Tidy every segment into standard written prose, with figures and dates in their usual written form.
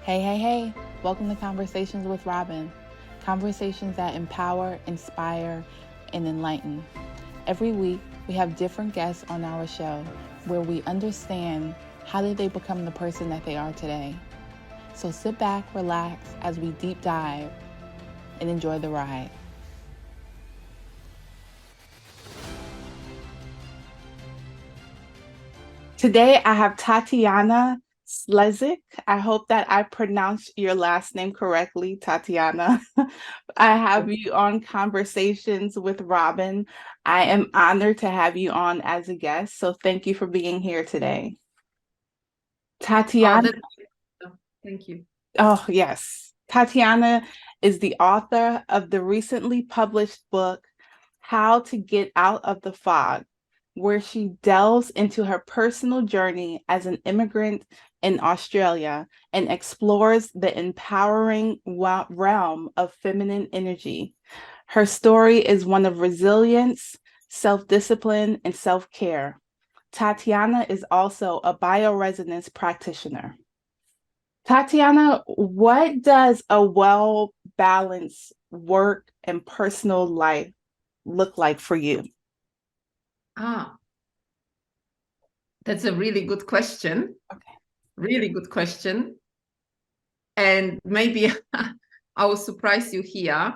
Hey, hey, hey. Welcome to Conversations with Robbin. Conversations that empower, inspire, and enlighten. Every week, we have different guests on our show where we understand how did they become the person that they are today. So sit back, relax as we deep dive and enjoy the ride. Today, I have Tatiana Slezik. I hope that I pronounced your last name correctly, Tatiana. I have you on Conversations with Robbin. I am honored to have you on as a guest, so thank you for being here today. Oh, Tatiana, thank you. oh, yes. Tatiana is the author of the recently published book, How to Get Out of the Fog, where she delves into her personal journey as an immigrant in Australia and explores the empowering realm of feminine energy. Her story is one of resilience, self-discipline, and self-care. Tatiana is also a bioresonance practitioner. Tatiana, what does a well-balanced work and personal life look like for you? Ah, that's a really good question. Okay. Really good question. And maybe I will surprise you here,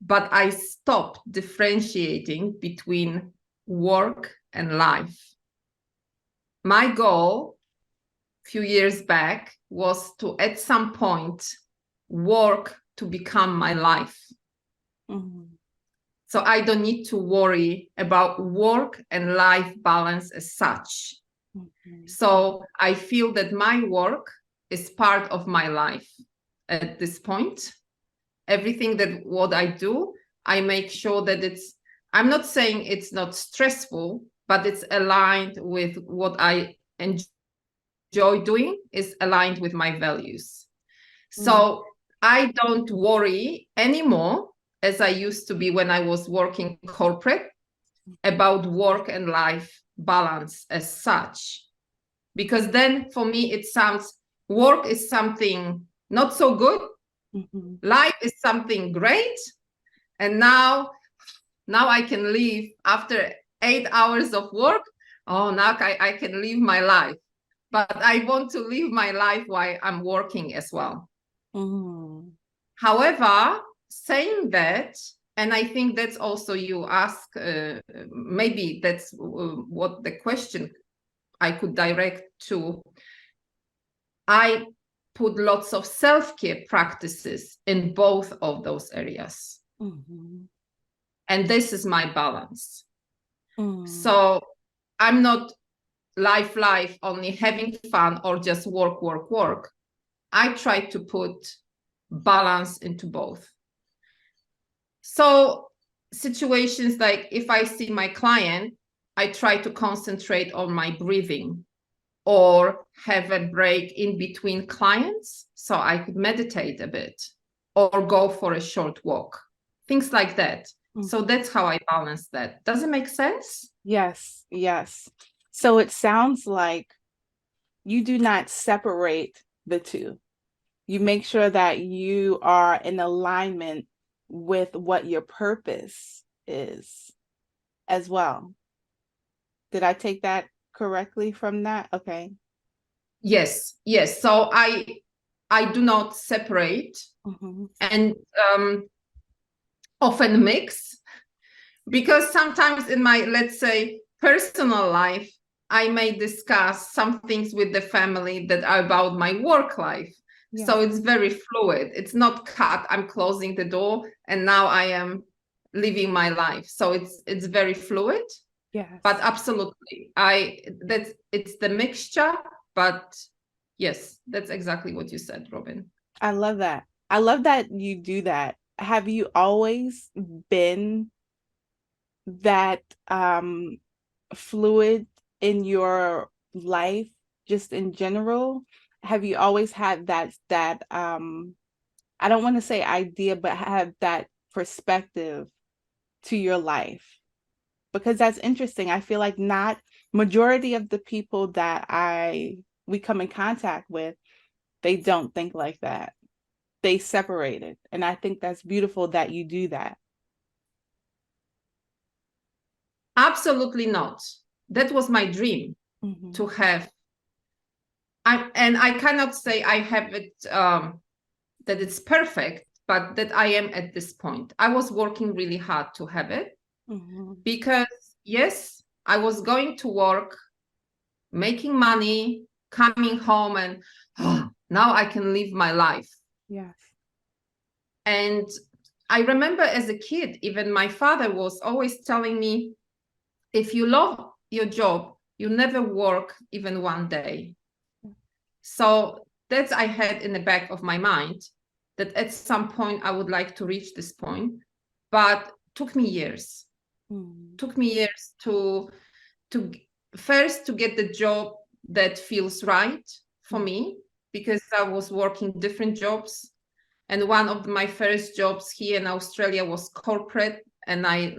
but I stopped differentiating between work and life. My goal a few years back was to, at some point, work to become my life. Mhm. So I don't need to worry about work and life balance as such. Mhm. So I feel that my work is part of my life at this point. Everything that what I do, I make sure that I'm not saying it's not stressful, but it's aligned with what I enjoy doing, is aligned with my values. Mhm. So I don't worry anymore, as I used to be when I was working corporate, about work and life balance as such. Because then for me, it sounds work is something not so good, Mhm. life is something great. And now I can leave after 8 hours of work. Oh, now I can live my life. But I want to live my life while I'm working as well. Mhm. However, saying that, and I think that's also you ask, maybe that's what the question I could direct to. I put lots of self-care practices in both of those areas. Mhm. And this is my balance. Mhm. So I'm not life, only having fun or just work, work, work. I try to put balance into both. So situations like if I see my client, I try to concentrate on my breathing or have a break in between clients so I could meditate a bit or go for a short walk, things like that. Mhm. So that's how I balance that. Does it make sense? Yes, yes. So it sounds like you do not separate the two. You make sure that you are in alignment with what your purpose is as well. Did I take that correctly from that? Okay. Yes, yes. So I do not separate Mm-hmm. and often mix, because sometimes in my, let's say, personal life, I may discuss some things with the family that are about my work life. Yeah. So it's very fluid. It's not cut. I'm closing the door and now I am living my life. So it's very fluid. But Yes. absolutely, it's the mixture. But yes, that's exactly what you said, Robin. I love that. I love that you do that. Have you always been that fluid in your life, just in general? Have you always had that I don't want to say idea, but have that perspective to your life? Because that's interesting. I feel like not majority of the people that we come in contact with They don't think like that. They separate it. And I think that's beautiful that you do that. Absolutely not. That was my dream Mm-hmm. to have. And I cannot say I have it, that it's perfect, but that I am at this point. I was working really hard to have it Mm-hmm. because, yes, I was going to work, making money, coming home, and now I can live my life. Yes. And I remember as a kid, even my father was always telling me, if you love your job, you never work even one day. So that's I had in the back of my mind that at some point I would like to reach this point, but took me years. Mm-hmm. Took me years to first to get the job that feels right for me, because I was working different jobs. And one of my first jobs here in Australia was corporate, and I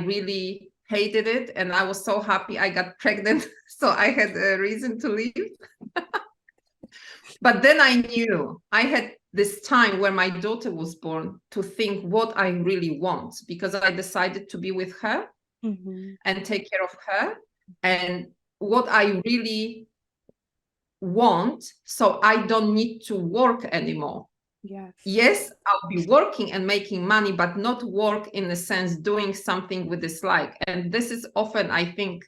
really hated it. And I was so happy I got pregnant, so I had a reason to leave. But then I knew I had this time where my daughter was born to think what I really want, because I decided to be with her Mm-hmm. and take care of her, and what I really want, so I don't need to work anymore. Yes. Yes, I'll be working and making money, but not work in the sense doing something with dislike. And this is often, I think,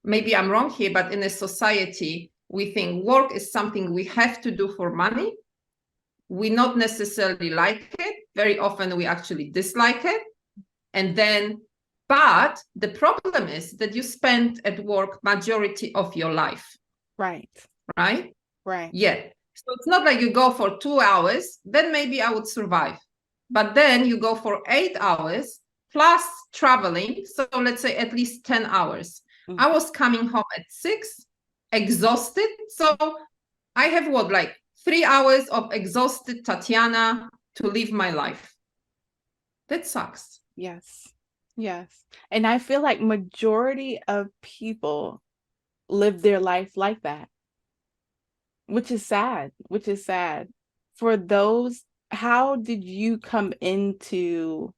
maybe I'm wrong here, but in a society, we think work is something we have to do for money. We not necessarily like it. Very often we actually dislike it. And then, but the problem is that you spend at work majority of your life, Right. right? Right. Yeah. So it's not like you go for 2 hours, then maybe I would survive. But then you go for 8 hours plus traveling. So let's say at least 10 hours. Mm-hmm. I was coming home at 6, exhausted. So I have what, like 3 hours of exhausted Tatiana to live my life. That sucks. Yes. Yes. And I feel like majority of people live their life like that, which is sad, which is sad. For those, how did you come into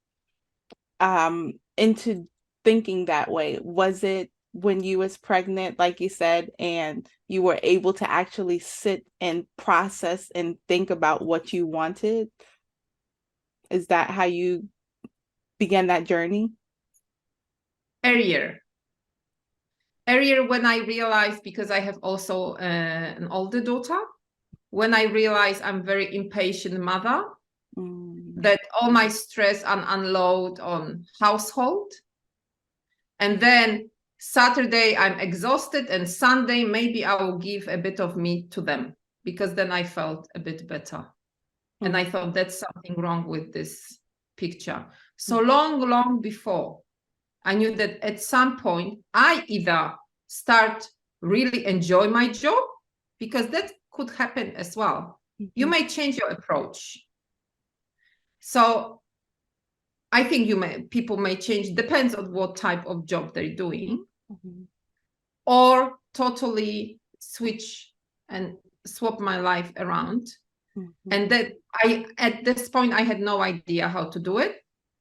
thinking that way? Was it when you was pregnant, like you said, and you were able to actually sit and process and think about what you wanted? Is that how you began that journey? Earlier, when I realized, because I have also an older daughter, when I realized I'm very impatient mother, that all my stress and unload on household. And then Saturday, I'm exhausted. And Sunday, maybe I will give a bit of me to them, because then I felt a bit better. And I thought that's something wrong with this picture. So long before, I knew that at some point, I either start really enjoy my job, because that could happen as well. You may change your approach. So I think people may change, depends on what type of job they're doing, or totally switch and swap my life around. And that at this point, I had no idea how to do it,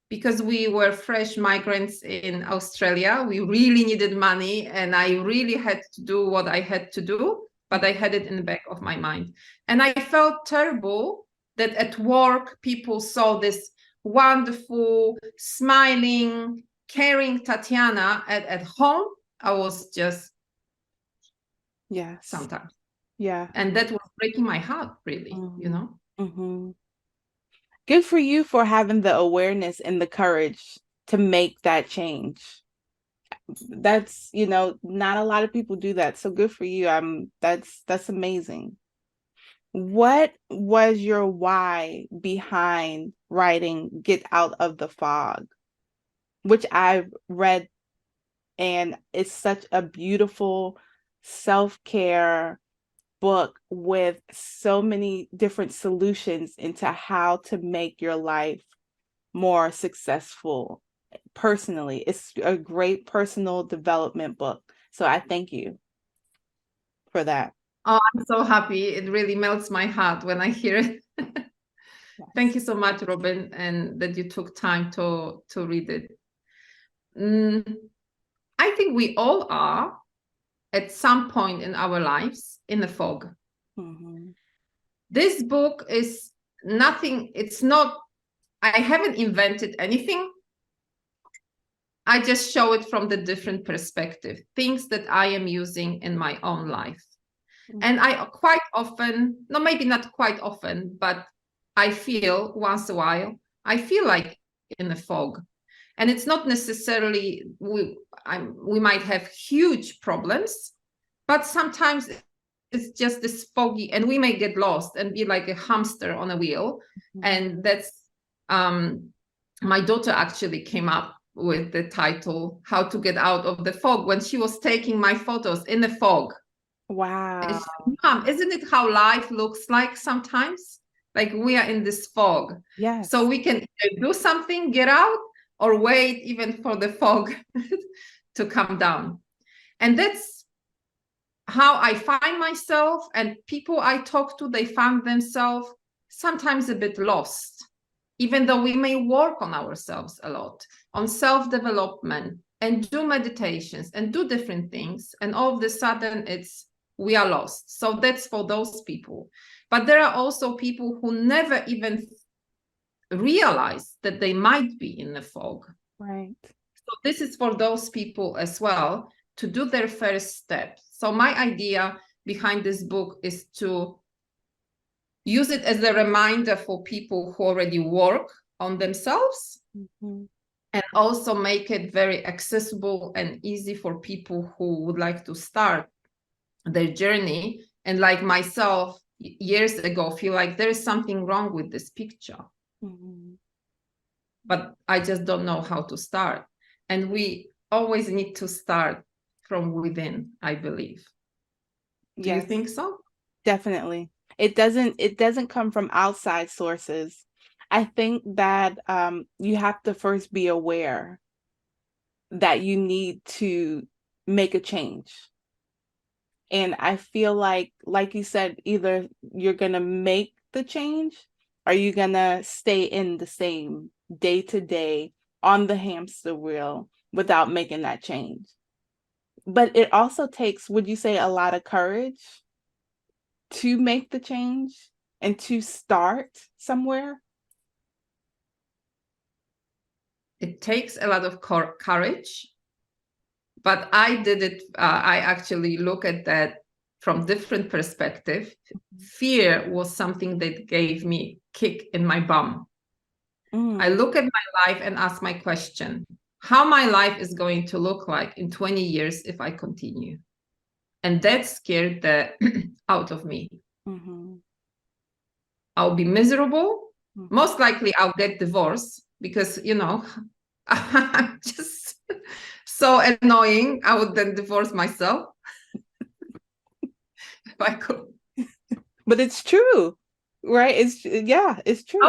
because we were fresh migrants in Australia. We really needed money, and I really had to do what I had to do, but I had it in the back of my mind. And I felt terrible that at work, people saw this wonderful, smiling, caring Tatiana. At home, I was just sometimes. Yeah. And that was breaking my heart, really, you know? Good for you for having the awareness and the courage to make that change. That's, not a lot of people do that. So good for you. That's amazing. What was your why behind writing Get Out of the Fog, which I've read, and it's such a beautiful self-care book with so many different solutions into how to make your life more successful personally. It's a great personal development book. So I thank you for that. Oh, I'm so happy. It really melts my heart when I hear it. Yes. Thank you so much, Robbin, and that you took time to read it. I think we all are at some point in our lives in the fog. Mm-hmm. This book is nothing, it's not, I haven't invented anything. I just show it from the different perspective, things that I am using in my own life. Mm-hmm. And I quite often, no, maybe not quite often, but I feel once a while, I feel like in the fog. And it's not necessarily, we might have huge problems, but sometimes it's just this foggy, and we may get lost and be like a hamster on a wheel. Mm-hmm. And that's, my daughter actually came up with the title, How to Get Out of the Fog, when she was taking my photos in the fog. Wow. Mom, isn't it how life looks like sometimes? Like we are in this fog. Yes. So we can either do something, get out, or wait even for the fog to come down. And that's how I find myself, and people I talk to, they find themselves sometimes a bit lost, even though we may work on ourselves a lot, on self-development, and do meditations and do different things. And all of a sudden we are lost. So that's for those people. But there are also people who never even realize that they might be in the fog. Right. So this is for those people as well, to do their first step. So my idea behind this book is to use it as a reminder for people who already work on themselves, Mm-hmm. and also make it very accessible and easy for people who would like to start their journey. And like myself, years ago, feel like there is something wrong with this picture, Mm-hmm. but I just don't know how to start. And we always need to start from within, I believe. Do you Yes, think so? definitely. It doesn't come from outside sources. I think that you have to first be aware that you need to make a change. And I feel like you said, either you're gonna make the change or you're gonna stay in the same day to day on the hamster wheel without making that change. But it also takes, would you say, a lot of courage to make the change and to start somewhere? It takes a lot of courage, but I did it. I actually look at that from different perspective. Fear was something that gave me kick in my bum. I Mm, look at my life and ask my question, how my life is going to look like in 20 years if I continue. And that scared the out of me. mhm, I'll be miserable. mhm. Most likely I'll get divorced because, I'm just so annoying. I would then divorce myself if I could. But it's true, right? It's true.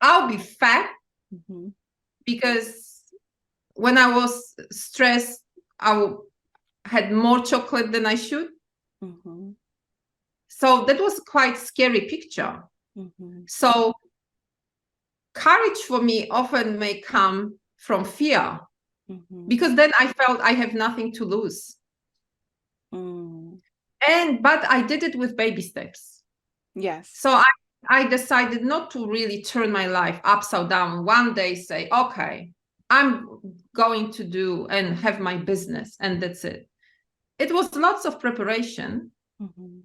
I'll be fat Mhm, because when I was stressed, had more chocolate than I should. mhm, So that was quite scary picture. mhm, So courage for me often may come from fear, mhm, because then I felt I have nothing to lose. mm. But I did it with baby steps. Yes. So I decided not to really turn my life upside down. One day say, okay, I'm going to do and have my business, and that's it. It was lots of preparation Mhm,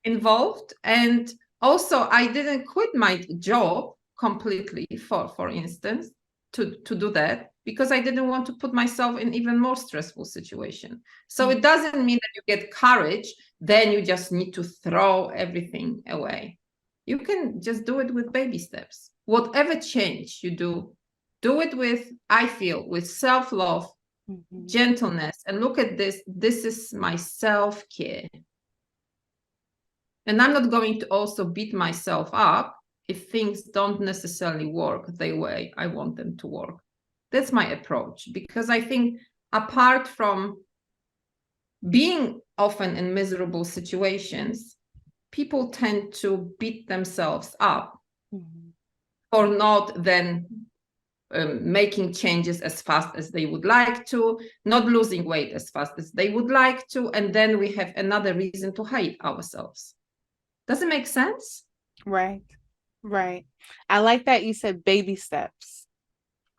involved. And also I didn't quit my job completely, for instance, to do that, because I didn't want to put myself in even more stressful situation. So mm. it doesn't mean that you get courage, then you just need to throw everything away. You can just do it with baby steps. Whatever change you do it with, I feel, with self-love, Mhm. gentleness, and look at this. This is my self-care. And I'm not going to also beat myself up if things don't necessarily work the way I want them to work. That's my approach, because I think apart from being often in miserable situations, people tend to beat themselves up for not then making changes as fast as they would like to, not losing weight as fast as they would like to, and then we have another reason to hate ourselves. Does it make sense? Right. Right. I like that you said baby steps.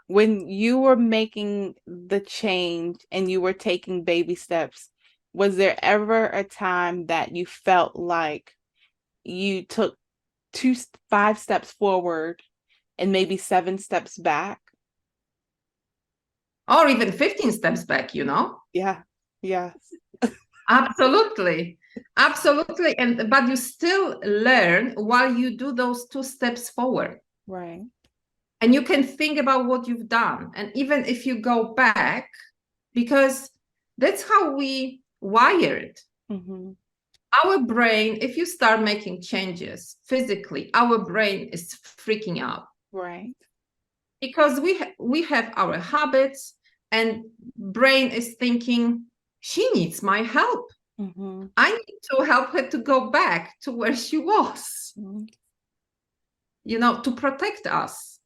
When you were making the change and you were taking baby steps, was there ever a time that you felt like you took 5 steps forward and maybe 7 steps back? Or even 15 steps back, you know? Yeah. Yes. Absolutely. Absolutely. But you still learn while you do those 2 steps forward. Right. And you can think about what you've done. And even if you go back, because that's how we wired. Mm-hmm. Our brain, if you start making changes physically, our brain is freaking out. Right. Because we have our habits, and brain is thinking, she needs my help. Mm-hmm. I need to help her to go back to where she was, Mm-hmm. you know, to protect us,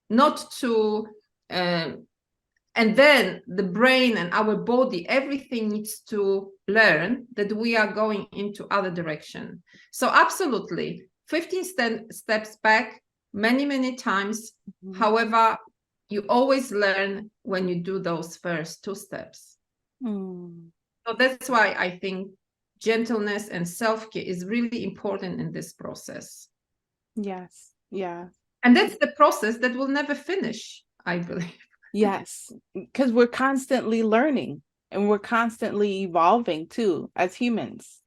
not to and then the brain and our body, everything needs to learn that we are going into other direction. So absolutely 15 steps back many times. Mm-hmm. However, you always learn when you do those first 2 steps. Mm. So that's why I think gentleness and self-care is really important in this process. Yes. Yeah. And that's the process that will never finish, I believe. Yes. Because we're constantly learning and we're constantly evolving too as humans.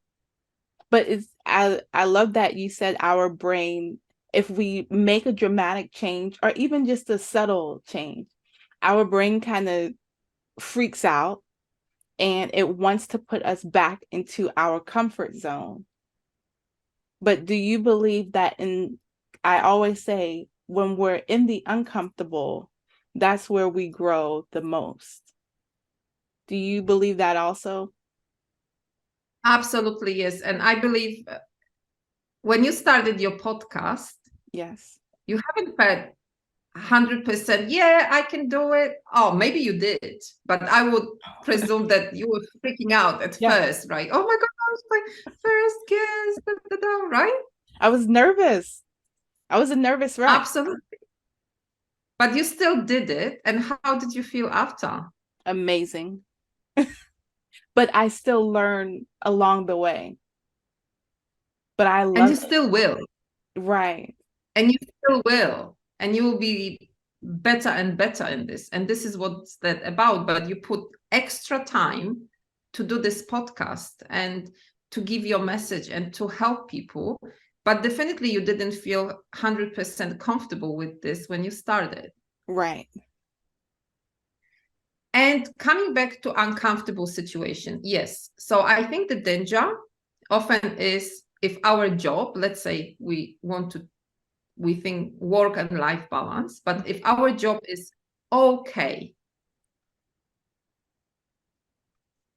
But I love that you said our brain, if we make a dramatic change or even just a subtle change, our brain kind of freaks out and it wants to put us back into our comfort zone. But do you believe that I always say, when we're in the uncomfortable, that's where we grow the most. Do you believe that also? Absolutely, yes. And I believe when you started your podcast, Yes. you haven't felt 100%, yeah, I can do it. Oh, maybe you did, but I would presume that you were freaking out at Yeah. first, right? Oh my gosh, my first guest, right? I was nervous. I was a nervous wreck. Absolutely. But you still did it. And how did you feel after? Amazing. But I still learn along the way. But I And you love it. still will. Right. And you still will. And you will be better and better in this. And this is what's that about. But you put extra time to do this podcast and to give your message and to help people. But definitely you didn't feel 100% comfortable with this when you started. Right. And coming back to uncomfortable situation, yes. So I think the danger often is if our job, let's say we think work and life balance, but if our job is okay,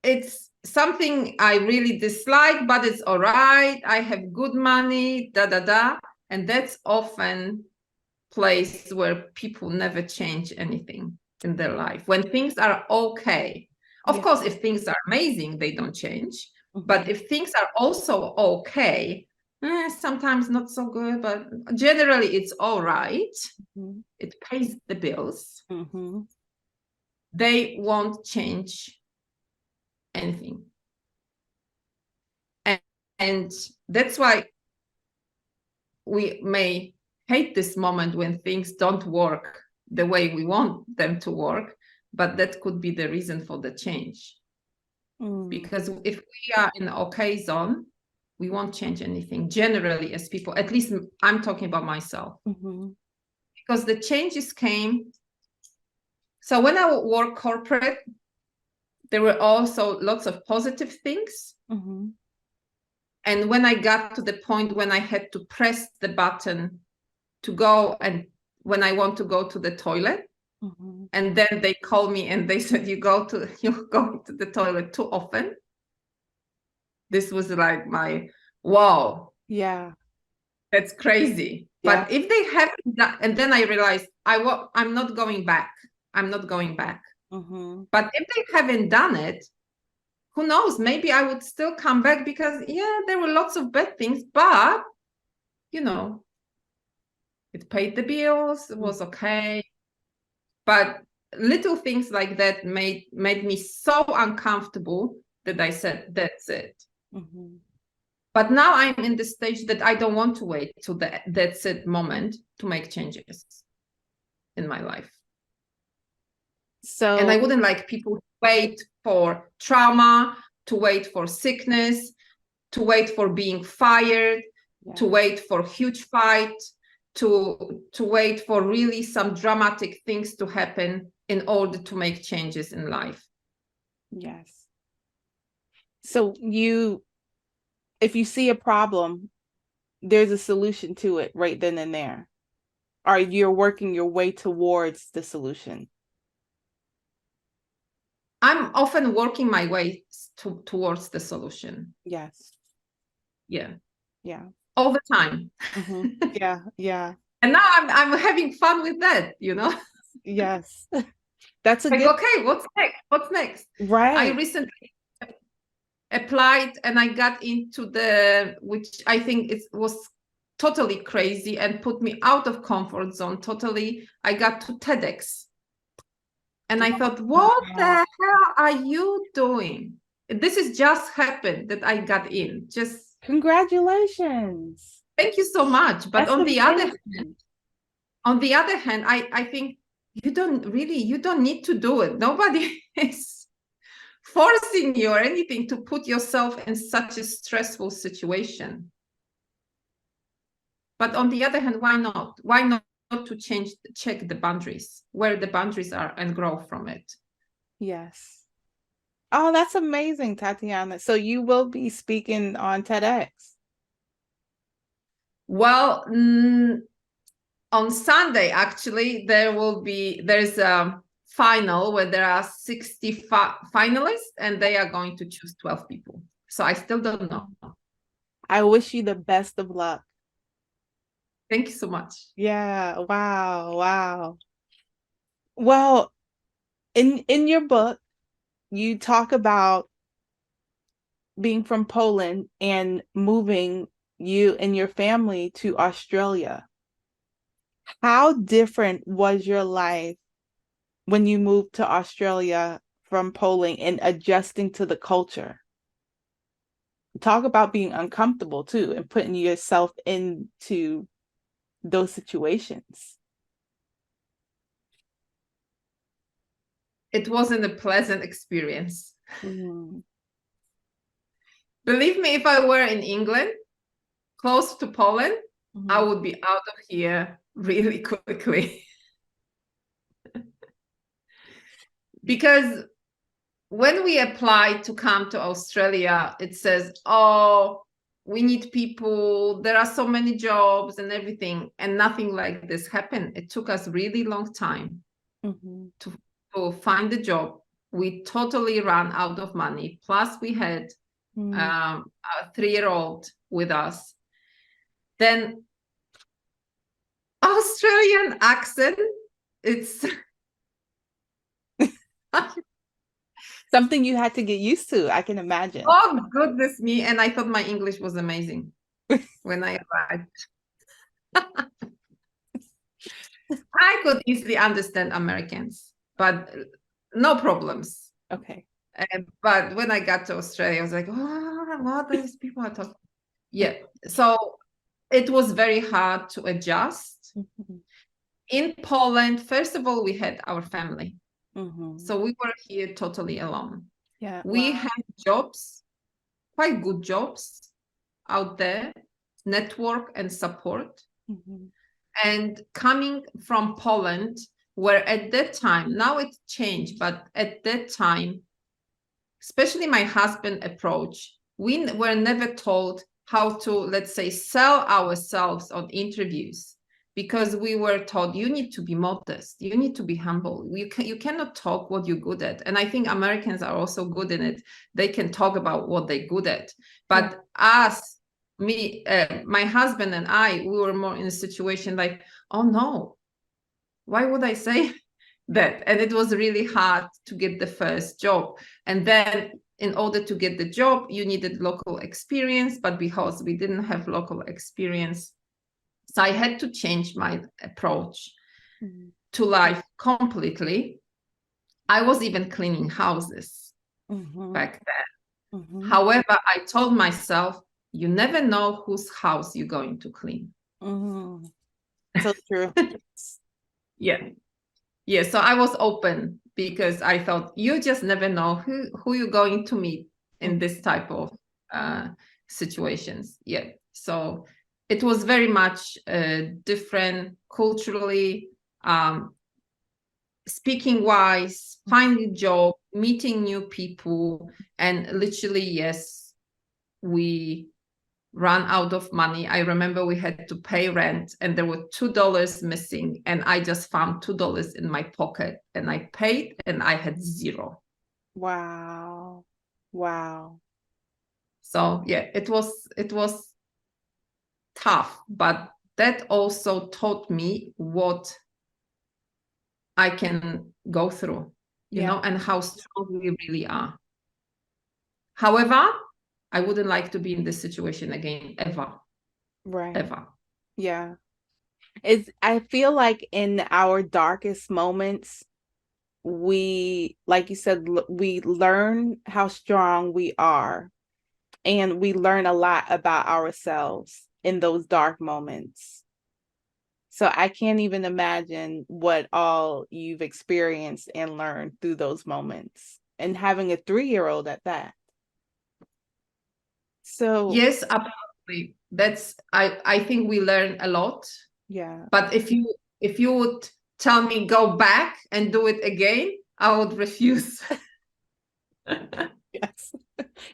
it's something I really dislike, but it's all right, I have good money, and that's often place where people never change anything in their life. When things are okay, of Yeah. course, if things are amazing, they don't change. Mm-hmm. But if things are also okay, sometimes not so good, but generally it's all right. Mm-hmm. It pays the bills. Mm-hmm. They won't change anything. And that's why we may hate this moment when things don't work the way we want them to work, but that could be the reason for the change. Because if we are in the okay zone, we won't change anything generally as people, at least I'm talking about myself. Because the changes came. So when I worked corporate, there were also lots of positive things. And when I got to the point when I had to press the button to go, and when I want to go to the toilet, and then they call me and they said, you're going to the toilet too often. This was like my, wow, Yeah. that's crazy. Yeah. But if they haven't done, and then I realized I'm not going back. I'm not going back. Mm-hmm. But if they haven't done it, who knows? Maybe I would still come back because, yeah, there were lots of bad things, but, you know, it paid the bills, it was okay. But little things like that made me so uncomfortable that I said, that's it. Mm-hmm. But now I'm in the stage that I don't want to wait till that's it moment to make changes in my life. And I So, wouldn't like people to wait for trauma, to wait for sickness, to wait for being fired, yeah. to wait for huge fight, to wait for really some dramatic things to happen in order to make changes in life. Yes. So if you see a problem, there's a solution to it right then and there. Or you're working your way towards the solution. I'm often working my way towards the solution. Yes. Yeah. Yeah. All the time. Mm-hmm. Yeah. Yeah. And now I'm having fun with that, you know? Yes. That's a Like, good, okay, what's next? What's next? I right. recently applied and I got into which I think it was totally crazy and put me out of comfort zone totally. I got to TEDx. And I thought, what the Wow. hell are you doing? This has just happened that I got in. Just Congratulations. thank you so much. But That's on the amazing. other hand, I think you don't need to do it. Nobody is forcing you or anything to put yourself in such a stressful situation. But on the other hand, why not? Why not to check the boundaries, where the boundaries are, and grow from it? Yes. Oh, that's amazing, Tatiana. So you will be speaking on TEDx. Well, on Sunday, actually, there's a final where there are 60 finalists and they are going to choose 12 people. So I still don't know. I wish you the best of luck. Thank you so much. Yeah. Wow. Wow. Well, in your book, you talk about being from Poland and moving you and your family to Australia. How different was your life when you moved to Australia from Poland and adjusting to the culture? Talk about being uncomfortable too and putting yourself into those situations. It wasn't a pleasant experience. Mm. Believe me, if I were in England, close to Poland, I Mhm. would be out of here really quickly. Because when we applied to come to Australia, it says, oh, we need people, there are so many jobs and everything, and nothing like this happened. It took us really long time Mhm. to find a job. We totally ran out of money. Plus we had Mm. a 3-year-old with us. Then Australian accent, it's Something you had to get used to, I can imagine. oh goodness me. And I thought my English was amazing when I arrived. I could easily understand Americans, but no problems. Okay. But when I got to Australia, I was like, oh, what these people are talking. Yeah. So it was very hard to adjust. Mhm. In Poland, first of all, we had our family. Mhm. So we were here totally alone. Yeah. We Wow. had jobs, quite good jobs out there, network and support. Mhm. And coming from Poland, where at that time, now it's changed, but at that time, especially my husband approach, we were never told how to, let's say, sell ourselves on interviews. because we were taught you need to be modest, you need to be humble, you cannot talk what you're good at. And I think Americans are also good in it. They can talk about what they're good at. But my husband and I, we were more in a situation like, oh no, why would I say that? And it was really hard to get the first job. And then in order to get the job, you needed local experience, but because we didn't have local experience, so I had to change my approach to life completely. I was even cleaning houses back then. However, I told myself, you never know whose house you're going to clean. So true. Yeah. So I was open because I thought you just never know who you're going to meet in this type of situations. Yeah. So it was very much different culturally, speaking wise, finding a job, meeting new people, and literally, yes, we ran out of money. I remember we had to pay rent and there were $2 missing, and I just found $2 in my pocket and I paid and I had zero. Wow. So yeah, it was tough, but that also taught me what I can go through, you know, and how strong we really are. However, I wouldn't like to be in this situation again, ever. Right. Ever. Yeah. I feel like in our darkest moments, we, like you said, we learn how strong we are, and we learn a lot about ourselves in those dark moments. So I can't even imagine what all you've experienced and learned through those moments, and having a 3-year-old at that. So yes, absolutely. I think we learn a lot. yeah. But if you would tell me go back and do it again, I would refuse. Yes.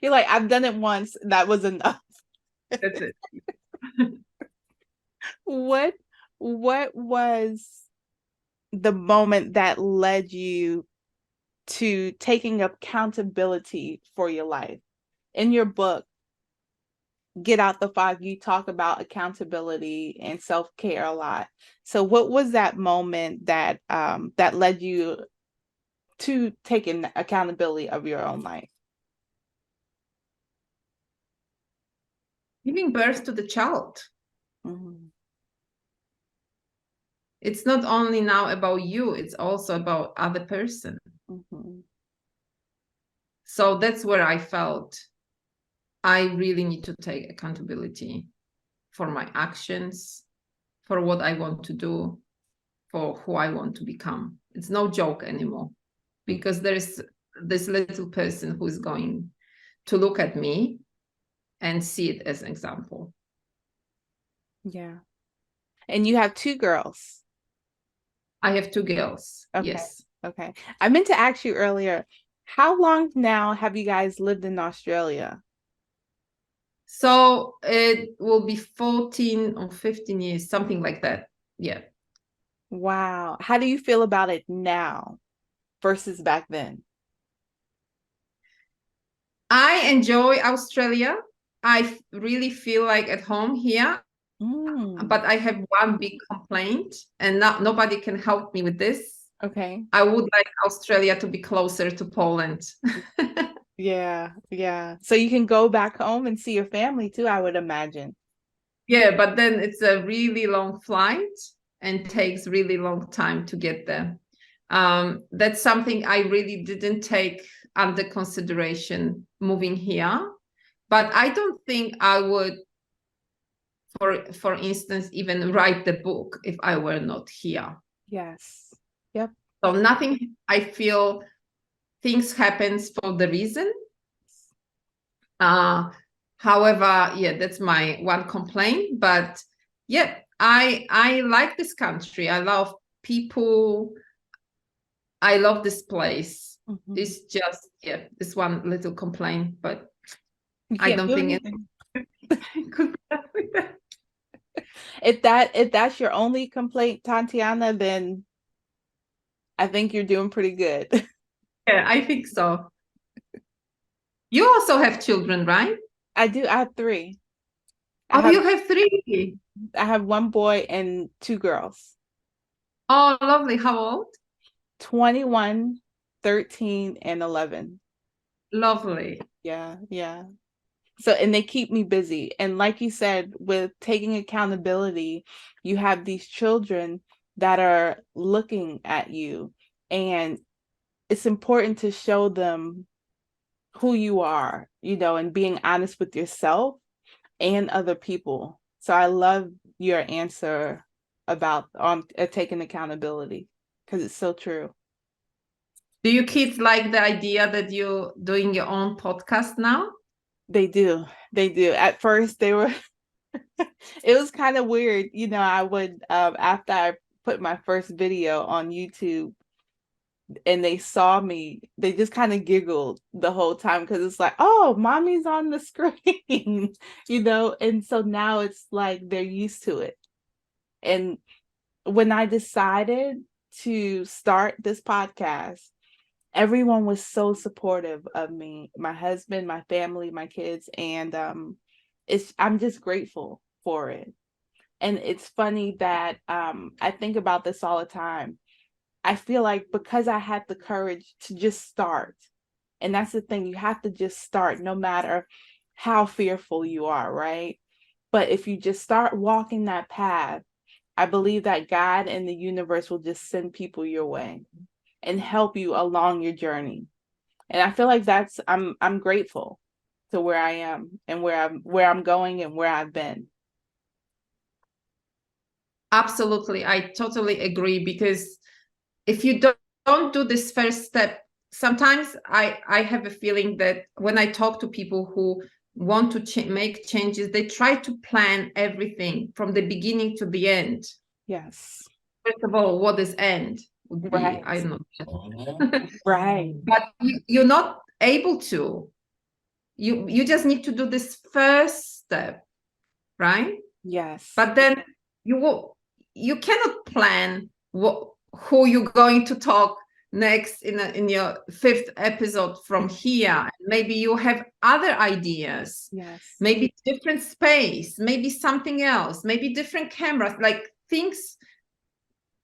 You're like, I've done it once. That was enough. That's it. What was the moment that led you to taking accountability for your life? In your book, Get Out the Fog, you talk about accountability and self-care a lot. So what was that moment that that led you to taking accountability of your own life? Giving birth to the child. It's not only now about you, it's also about other person. So that's where I felt I really need to take accountability for my actions, for what I want to do, for who I want to become. It's no joke anymore, because there's this little person who's going to look at me and see it as an example. Yeah. And you have 2 girls. I have 2 girls. Okay. Yes. Okay. I meant to ask you earlier, how long now have you guys lived in Australia? So it will be 14 or 15 years, something like that. Yeah. Wow. How do you feel about it now versus back then? I enjoy Australia. I really feel like at home here. But I have one big complaint, and nobody can help me with this. Okay. I would like Australia to be closer to Poland. Yeah. So you can go back home and see your family too, I would imagine. Yeah, but then it's a really long flight and takes really long time to get there. That's something I really didn't take under consideration moving here. But I don't think I would, for instance, even write the book if I were not here. Yes. Yep. So nothing, I feel things happens for the reason. However, yeah, that's my one complaint. But yeah, I like this country. I love people. I love this place. It's just, yeah, this one little complaint, but I don't think it could be with that. If that's your only complaint, Tatiana, then I think you're doing pretty good. Yeah, I think so. You also have children, right? I do. I have three. I Oh, have you have three. I have one boy and two girls. Oh, lovely. How old? 21, 13, and 11. Lovely. Yeah, yeah. So, and they keep me busy. And like you said, with taking accountability, you have these children that are looking at you, and it's important to show them who you are, and being honest with yourself and other people. So I love your answer about taking accountability, because it's so true. Do your kids like the idea that you're doing your own podcast now? They do. They do. At first, they were, it was kind of weird. I would, after I put my first video on YouTube and they saw me, they just kind of giggled the whole time because it's like, oh, mommy's on the screen, And so now it's like they're used to it. And when I decided to start this podcast, everyone was so supportive of me, my husband, my family, my kids, and I'm just grateful for it. And it's funny that I think about this all the time. I feel like because I had the courage to just start, and that's the thing, you have to just start no matter how fearful you are, right? But if you just start walking that path, I believe that God and the universe will just send people your way and help you along your journey. And I feel like I'm grateful to where I am and where I'm going and where I've been. Absolutely. I totally agree because if you don't do this first step, sometimes I have a feeling that when I talk to people who want to make changes, they try to plan everything from the beginning to the end. Yes. First of all, what is end would be, Right. I don't know. Right. But you're not able to. You just need to do this first step, right? Yes. But then you cannot plan who you're going to talk next in your fifth episode from here. Maybe you have other ideas, Yes. maybe different space, maybe something else, maybe different cameras, like things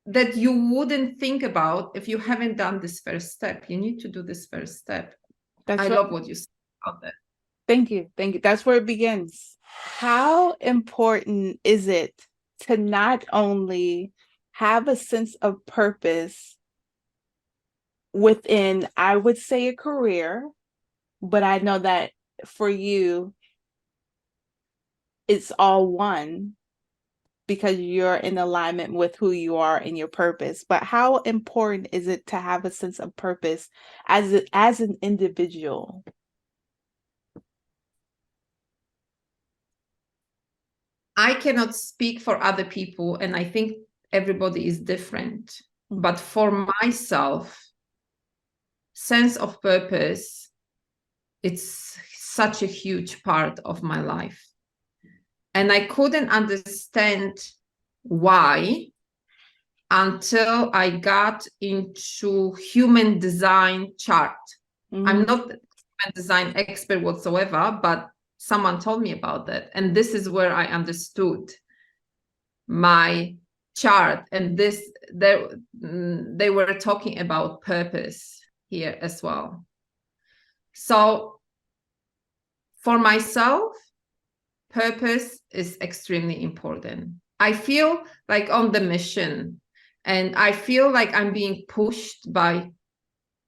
that you wouldn't think about if you haven't done this first step. You need to do this first step. That's I right. love what you said about that. Thank you. Thank you. That's where it begins. How important is it to not only have a sense of purpose within, I would say, a career, but I know that for you, it's all one because you're in alignment with who you are and your purpose. But how important is it to have a sense of purpose as an individual? I cannot speak for other people, and I think everybody is different. Mm-hmm. But for myself, sense of purpose, it's such a huge part of my life. And I couldn't understand why until I got into human design chart. Mm-hmm. I'm not a human design expert whatsoever, but someone told me about that. And this is where I understood my chart. And they were talking about purpose here as well. So for myself, purpose is extremely important. I feel like on the mission, and I feel like I'm being pushed by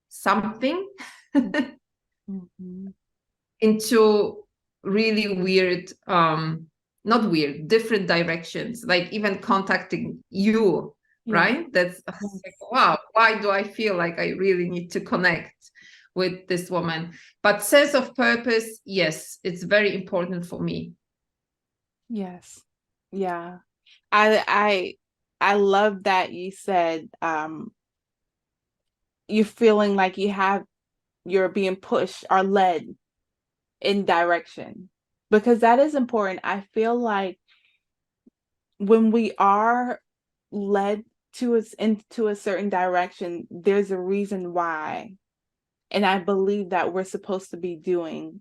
something Mm-hmm. into really weird, not weird, different directions, like even contacting you, Yeah. right? That's Yes. like, wow, why do I feel like I really need to connect with this woman? But sense of purpose, yes, it's very important for me. Yes. Yeah. I love that you said you're feeling like you're being pushed or led in direction, because that is important. I feel like when we are led to us into a certain direction, there's a reason why. And I believe that we're supposed to be doing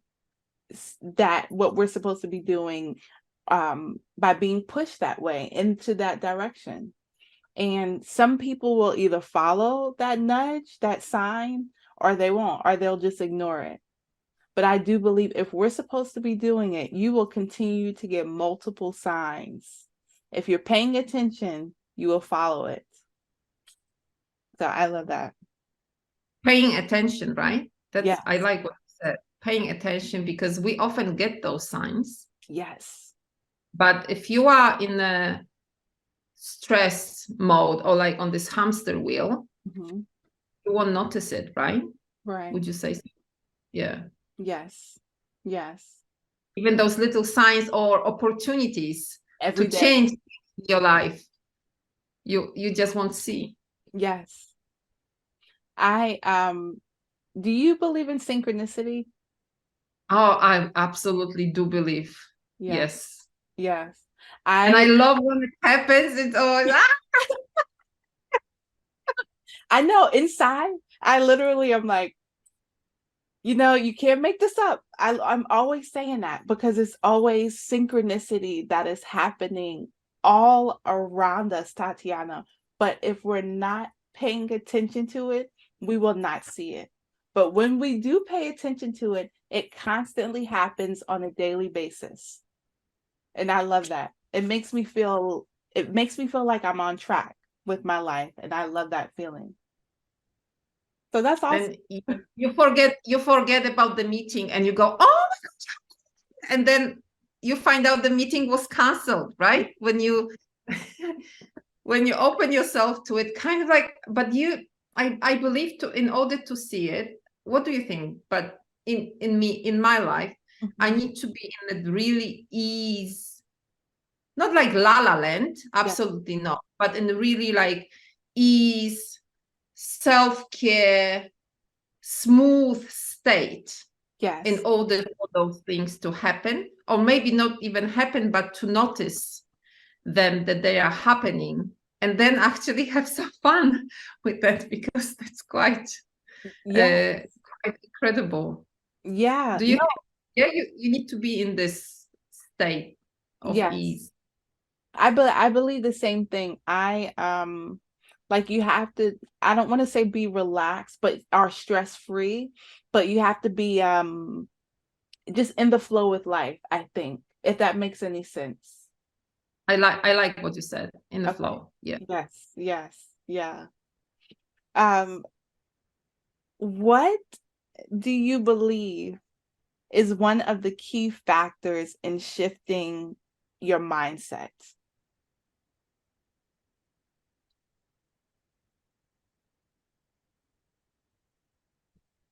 that, what we're supposed to be doing by being pushed that way into that direction. And some people will either follow that nudge, that sign, or they won't, or they'll just ignore it. But I do believe if we're supposed to be doing it, you will continue to get multiple signs. If you're paying attention, you will follow it. So I love that. Paying attention, right? Yes. I like what you said. Paying attention, because we often get those signs. Yes. But if you are in a stress mode or like on this hamster wheel, Mm-hmm. you won't notice it, right? Right. Would you say so? Yeah. Yes. Yes. Even those little signs or opportunities Every to day. change your life, you just won't see. Yes. Do you believe in synchronicity? Oh, I absolutely do believe. Yeah. Yes. Yes. And I love when it happens. It's always, I know inside, I literally am like, you can't make this up. I'm always saying that because it's always synchronicity that is happening all around us, Tatiana. But if we're not paying attention to it, we will not see it. But when we do pay attention to it, it constantly happens on a daily basis. And I love that. It makes me feel like I'm on track with my life. And I love that feeling. So that's awesome. and you forget about the meeting and you go, oh my God. And then you find out the meeting was canceled, right? When you when you open yourself to it, kind of like, but I believe in order to see it, what do you think? But in my life, I need to be in a really ease, not like la la land, absolutely not, but in a really like ease, self-care, smooth state. Yes. In order for those things to happen, or maybe not even happen, but to notice them, that they are happening, and then actually have some fun with that, because that's quite incredible. Yeah. Do you think, you need to be in this state of ease? I believe the same thing. Like you have to, I don't want to say be relaxed, but are stress free, but you have to be just in the flow with life, I think, if that makes any sense. I like what you said, in the flow. Yeah. Yes. Yeah. Um, what do you believe is one of the key factors in shifting your mindset?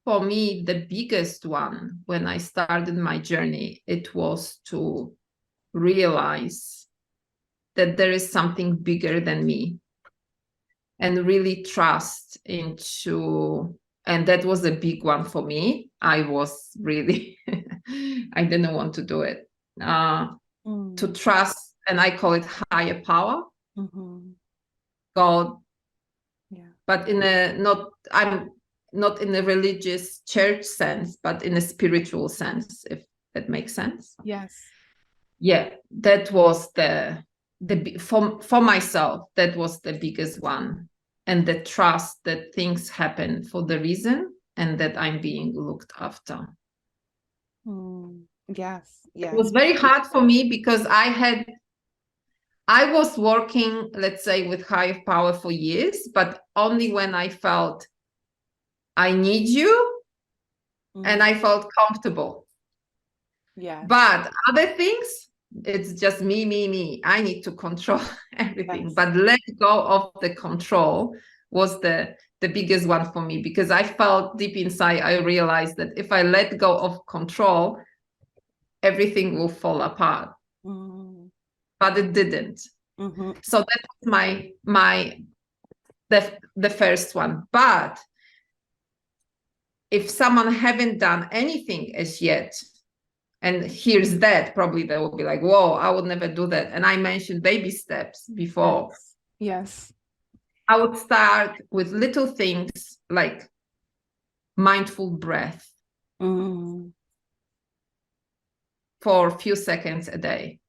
For me, the biggest one when I started my journey, it was to realize that there is something bigger than me, and really trust into, and that was a big one for me. I was really, I didn't want to do it. To trust, and I call it higher power, God. But I'm not in a religious church sense, but in a spiritual sense, if that makes sense. Yes. Yeah, that was the for myself, that was the biggest one. And the trust that things happen for the reason, and that I'm being looked after. Yes. It was very hard for me, because I was working, let's say, with higher power for years, but only when I felt I need you and I felt comfortable. Yeah. But other things, it's just me. I need to control everything. Yes. But let go of the control was the biggest one for me, because I felt deep inside, I realized that if I let go of control, everything will fall apart. But it didn't. So that was the first one. But if someone haven't done anything as yet, and hears that, probably they will be like, whoa, I would never do that. And I mentioned baby steps before. Yes. I would start with little things like mindful breath for a few seconds a day.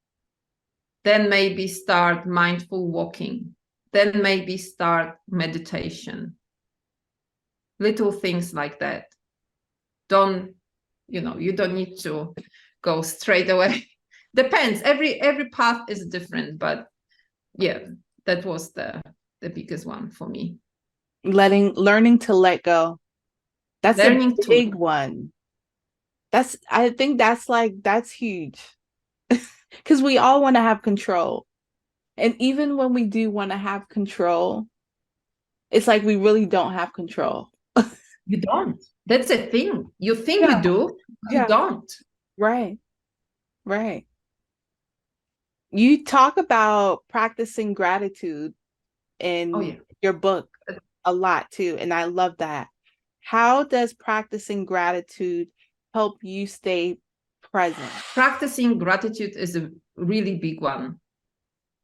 Then maybe start mindful walking. Then maybe start meditation. Little things like that. You don't need to go straight away. Depends. Every path is different, but yeah, that was the biggest one for me. Learning to let go. That's a big one. I think that's huge. Because we all want to have control. And even when we do want to have control, it's like we really don't have control. You don't. That's a thing. You think you do, you don't. Right. Right. You talk about practicing gratitude in your book a lot too, and I love that. How does practicing gratitude help you stay present? Practicing gratitude is a really big one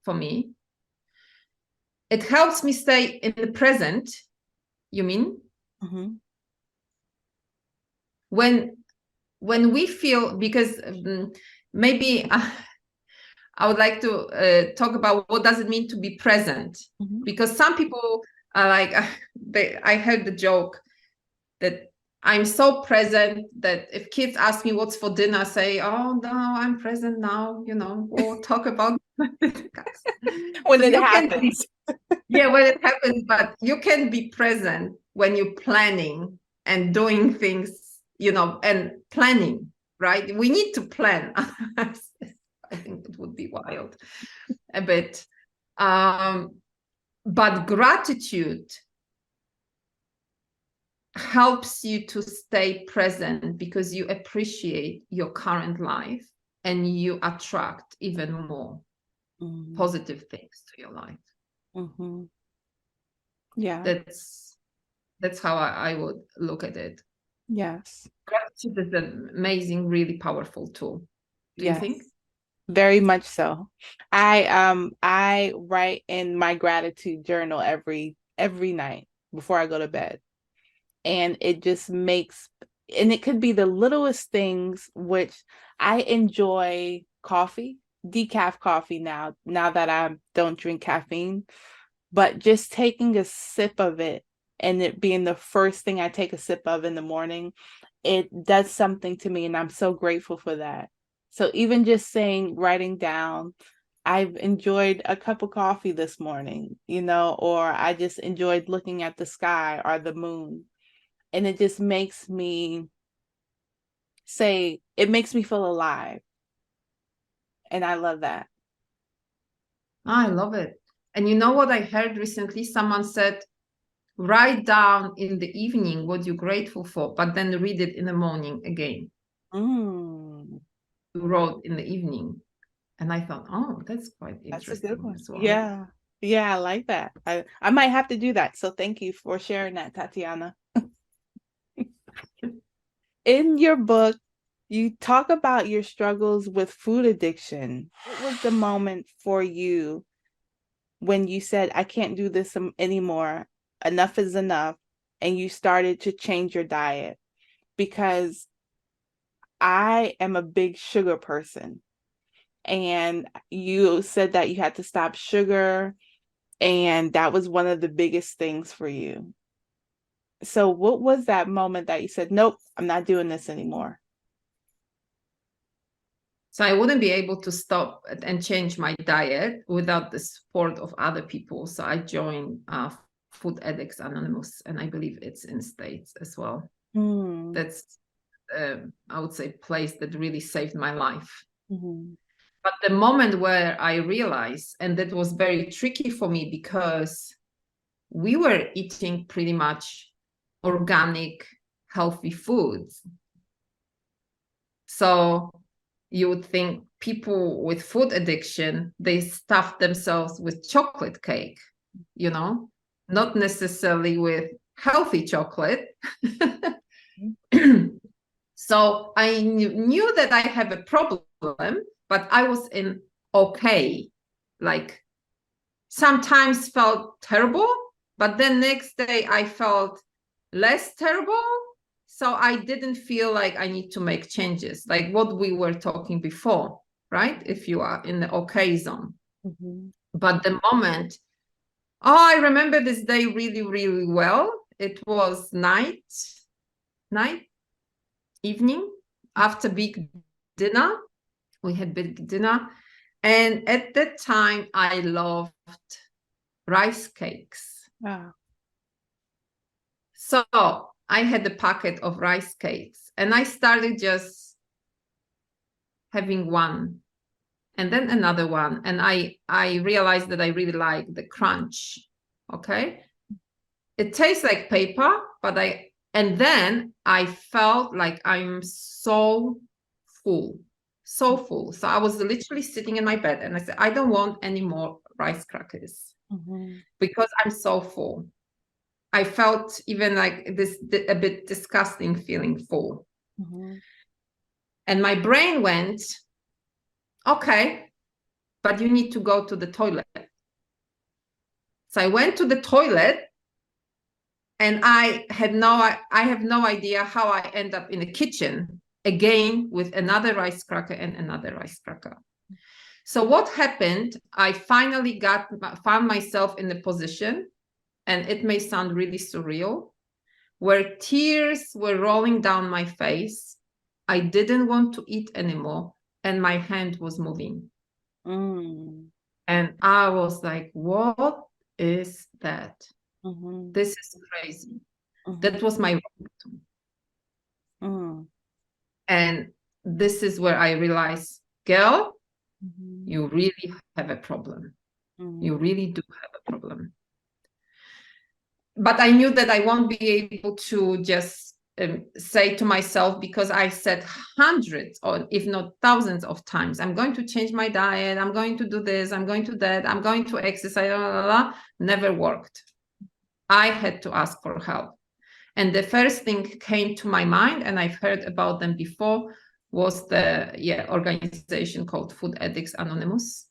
for me. It helps me stay in the present, you mean? Mm-hmm. When we feel, because maybe I would like to talk about what does it mean to be present, because some people are like, I heard the joke that I'm so present that if kids ask me what's for dinner, I say, oh no, I'm present now, we'll talk about when it happens. When it happens, but you can be present when you're planning and doing things, and planning, right? We need to plan. I think it would be wild a bit. But gratitude helps you to stay present because you appreciate your current life and you attract even more positive things to your life. Yeah. That's how I would look at it. Yes. Gratitude is an amazing, really powerful tool. Do you think? Very much so. I write in my gratitude journal every night before I go to bed. And it just makes, and it could be the littlest things, which I enjoy coffee, decaf coffee now that I don't drink caffeine, but just taking a sip of it and it being the first thing I take a sip of in the morning, it does something to me, and I'm so grateful for that. So even just writing down, I've enjoyed a cup of coffee this morning, or I just enjoyed looking at the sky or the moon. And it just makes me feel alive. And I love that. I love it. And you know what I heard recently? Someone said, write down in the evening what you're grateful for, but then read it in the morning again. You wrote in the evening. And I thought, oh, that's quite interesting. That's a good one. As well. Yeah. Yeah, I like that. I might have to do that. So thank you for sharing that, Tatiana. In your book, you talk about your struggles with food addiction. What was the moment for you when you said, I can't do this anymore, enough is enough, and you started to change your diet? Because I am a big sugar person, and you said that you had to stop sugar, and that was one of the biggest things for you. So what was that moment that you said, nope, I'm not doing this anymore? So I wouldn't be able to stop and change my diet without the support of other people. So I joined Food Addicts Anonymous, and I believe it's in States as well. That's, I would say, place that really saved my life. But the moment where I realized, and that was very tricky for me because we were eating pretty much organic, healthy foods. So you would think people with food addiction, they stuff themselves with chocolate cake, not necessarily with healthy chocolate. So So I knew that I have a problem, but I was in okay. Like sometimes felt terrible, but then next day I felt less terrible. So I didn't feel like I need to make changes, like what we were talking before, right? If you are in the okay zone. But the moment, I remember this day really, really well. It was evening, after big dinner. We had big dinner. And at that time, I loved rice cakes. Wow. So I had a packet of rice cakes and I started just having one and then another one. And I realized that I really like the crunch. Okay. It tastes like paper, but and then I felt like I'm so full. So full. So I was literally sitting in my bed and I said, I don't want any more rice crackers because I'm so full. I felt even like this a bit disgusting feeling full. And my brain went, okay, but you need to go to the toilet. So I went to the toilet and I have no idea how I end up in the kitchen again with another rice cracker and another rice cracker. So what happened, I finally found myself in the position, and it may sound really surreal, where tears were rolling down my face. I didn't want to eat anymore, and my hand was moving. And I was like, what is that? This is crazy. That was my and this is where I realized, girl, you really have a problem. You really do have a problem. But I knew that I won't be able to just say to myself, because I said hundreds or if not thousands of times, I'm going to change my diet, I'm going to do this, I'm going to that, I'm going to exercise, blah, blah, blah, never worked. I had to ask for help. And the first thing came to my mind, and I've heard about them before, was the organization called Food Addicts Anonymous.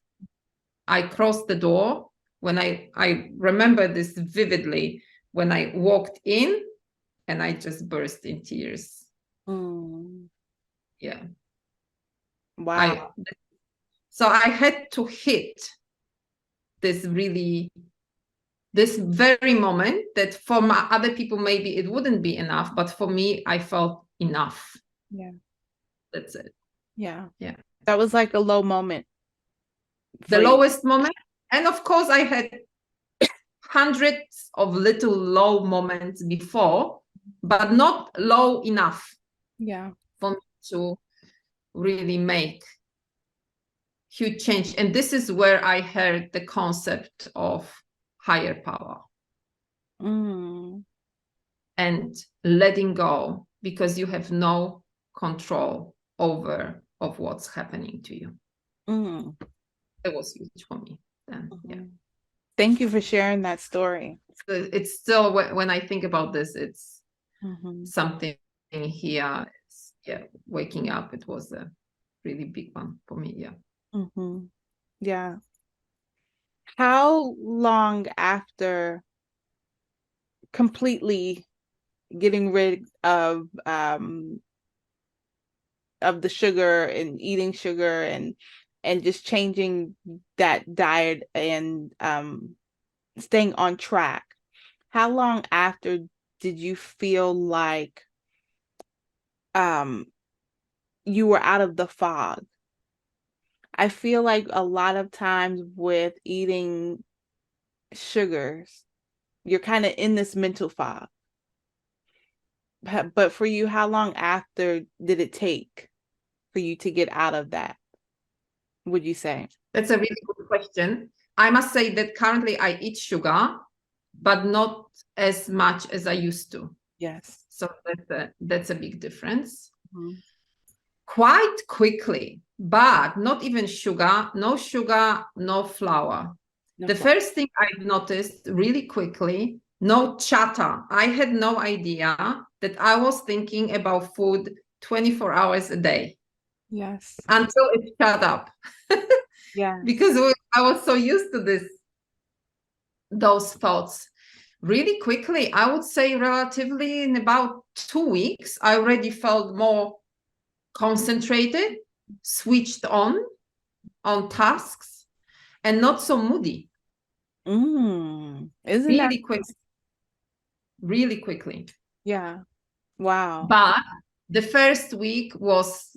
I crossed the door when I remember this vividly, when I walked in and I just burst in tears. Yeah. Wow. So I had to hit this very moment that for other people, maybe it wouldn't be enough, but for me, I felt enough. Yeah. That's it. Yeah. Yeah. That was like a low moment. The lowest moment. And of course, I had hundreds of little low moments before, but not low enough. Yeah. For me to really make huge change. And this is where I heard the concept of higher power and letting go, because you have no control over of what's happening to you. It was huge for me then. Yeah. Thank you for sharing that story. It's still, when I think about this, it's something here. Yeah, waking up, it was a really big one for me. Yeah. Yeah. How long after completely getting rid of the sugar and eating sugar and just changing that diet and staying on track, how long after did you feel like you were out of the fog? I feel like a lot of times with eating sugars, you're kind of in this mental fog. But for you, how long after did it take for you to get out of that, would you say? That's a really good question. I must say that currently I eat sugar, but not as much as I used to. Yes. So that's a big difference. Quite quickly, but not even sugar, no flour. The first thing I noticed really quickly, no chatter. I had no idea that I was thinking about food 24 hours a day Yes. until it shut up. Yeah. Because I was so used to those thoughts. Really quickly, I would say relatively in about 2 weeks, I already felt more concentrated, switched on tasks, and not so moody. Isn't that Really quick, really quickly. Yeah. Wow. But the first week was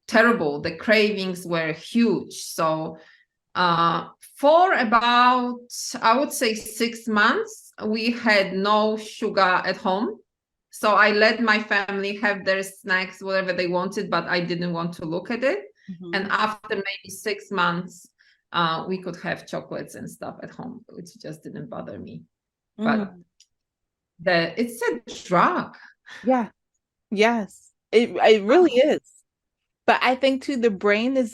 terrible. The cravings were huge. So for about, I would say 6 months, we had no sugar at home. So I let my family have their snacks, whatever they wanted, but I didn't want to look at it. And after maybe 6 months, we could have chocolates and stuff at home, which just didn't bother me. But it's a drug. Yeah. Yes. It really is. But I think too, the brain is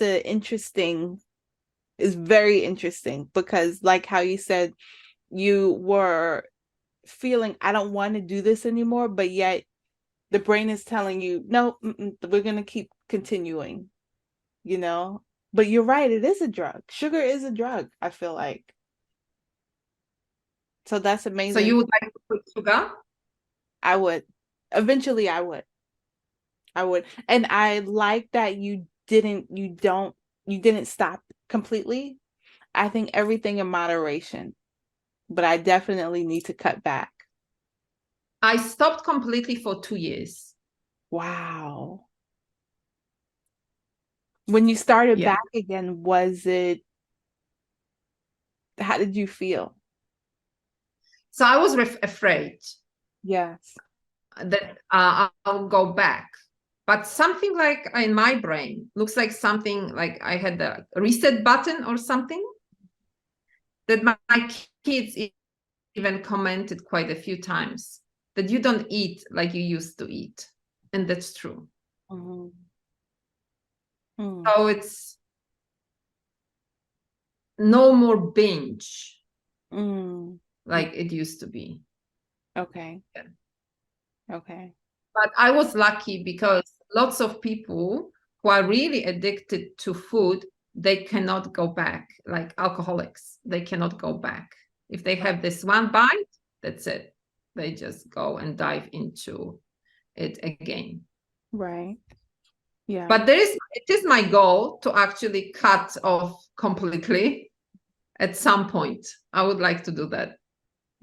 very interesting because like how you said you were feeling I don't want to do this anymore, but yet the brain is telling you, no, we're going to keep continuing, you know? But you're right, it is a drug. Sugar is a drug, I feel like. So that's amazing. So you would like to quit sugar? I would. Eventually I would. And I like that you didn't stop completely. I think everything in moderation, but I definitely need to cut back. I stopped completely for 2 years. Wow. When you started back again, how did you feel? So I was afraid. Yes. That I'll go back. But something like in my brain looks like something like I had the reset button or something that my kids even commented quite a few times that you don't eat like you used to eat. And that's true. So it's no more binge like it used to be. Okay. Yeah. Okay. But I was lucky because lots of people who are really addicted to food, they cannot go back, like alcoholics. They cannot go back. If they have this one bite, that's it. They just go and dive into it again. Right. Yeah. But it is my goal to actually cut off completely at some point. I would like to do that.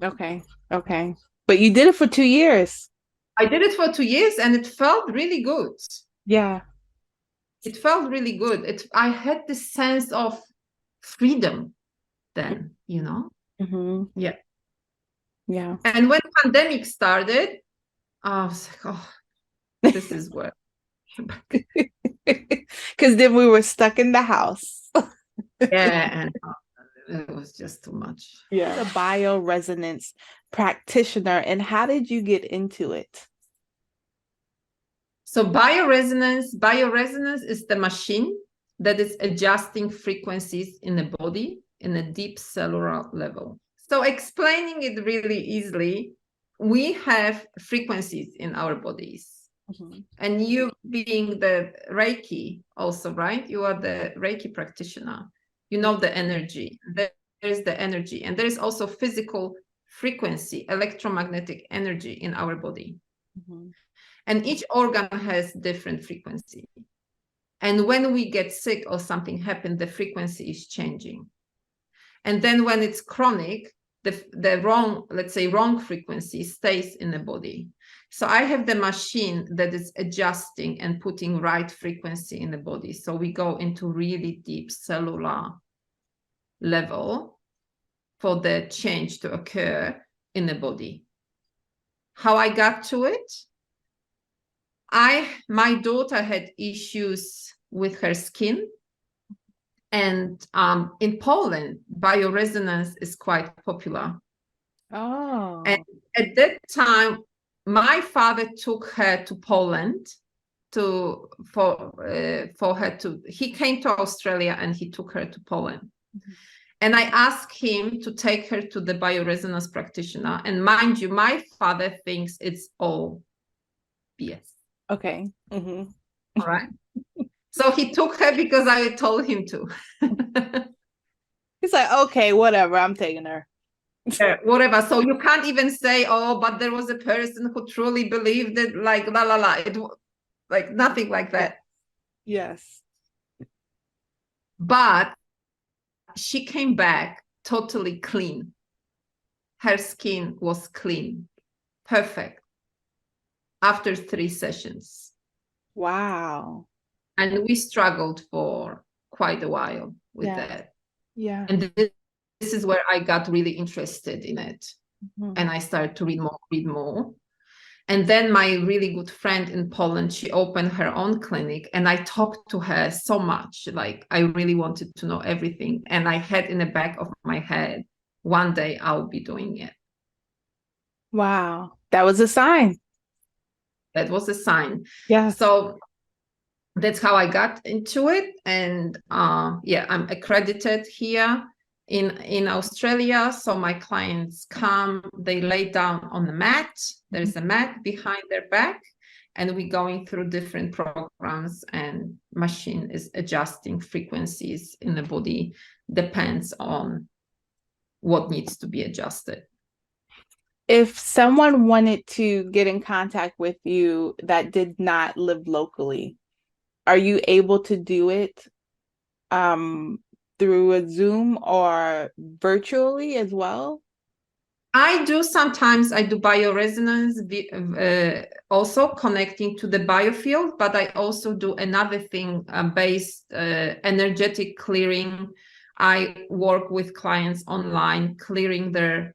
Okay. Okay. But you did it for 2 years. I did it for 2 years and it felt really good. Yeah. It felt really good. I had this sense of freedom then, you know? Yeah. Yeah. And when pandemic started, I was like, oh, this is where. Because then we were stuck in the house. Yeah, and it was just too much. Yeah. A bioresonance practitioner, and how did you get into it? So bioresonance is the machine that is adjusting frequencies in the body in a deep cellular level. So explaining it really easily, we have frequencies in our bodies. And you being the Reiki also, right? You are the Reiki practitioner. You know the energy. There's the energy. And there is also physical frequency, electromagnetic energy in our body. And each organ has different frequency. And when we get sick or something happens, the frequency is changing. And then when it's chronic, the wrong, let's say wrong frequency stays in the body. So I have the machine that is adjusting and putting right frequency in the body. So we go into really deep cellular level for the change to occur in the body. How I got to it? My daughter had issues with her skin. And in Poland, bioresonance is quite popular. Oh. And at that time, my father took her to Poland he came to Australia and he took her to Poland. And I asked him to take her to the bioresonance practitioner. And mind you, my father thinks it's all BS. Okay. All right. So he took her because I told him to. He's like, okay, whatever, I'm taking her. Yeah, whatever. So you can't even say, oh, but there was a person who truly believed it, like la la la. Like nothing like that. Yes. But she came back totally clean. Her skin was clean, perfect after 3 sessions. Wow. And we struggled for quite a while with Yeah. that. Yeah. And this is where I got really interested in it. And I started to read more. And then my really good friend in Poland, she opened her own clinic, and I talked to her so much. Like I really wanted to know everything. And I had in the back of my head, one day I'll be doing it. Wow. That was a sign. That was a sign. Yes. So that's how I got into it. And yeah, I'm accredited here in Australia. So my clients come, they lay down on the mat. There's a mat behind their back, and we're going through different programs, and machine is adjusting frequencies in the body, depends on what needs to be adjusted. If someone wanted to get in contact with you that did not live locally, are you able to do it through a Zoom or virtually as well? I do sometimes, I do bioresonance, also connecting to the biofield, but I also do another thing based energetic clearing. I work with clients online, clearing their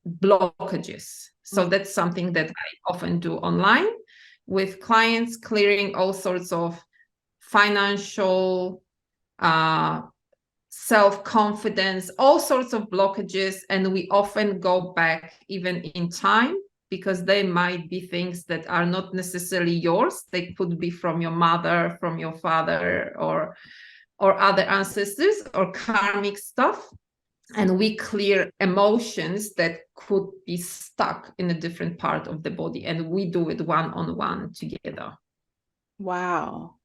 blockages. So that's something that I often do online with clients, clearing all sorts of financial, self-confidence, all sorts of blockages. And we often go back even in time, because they might be things that are not necessarily yours. They could be from your mother, from your father, or other ancestors, or karmic stuff. And we clear emotions that could be stuck in a different part of the body. And we do it one-on-one together. Wow.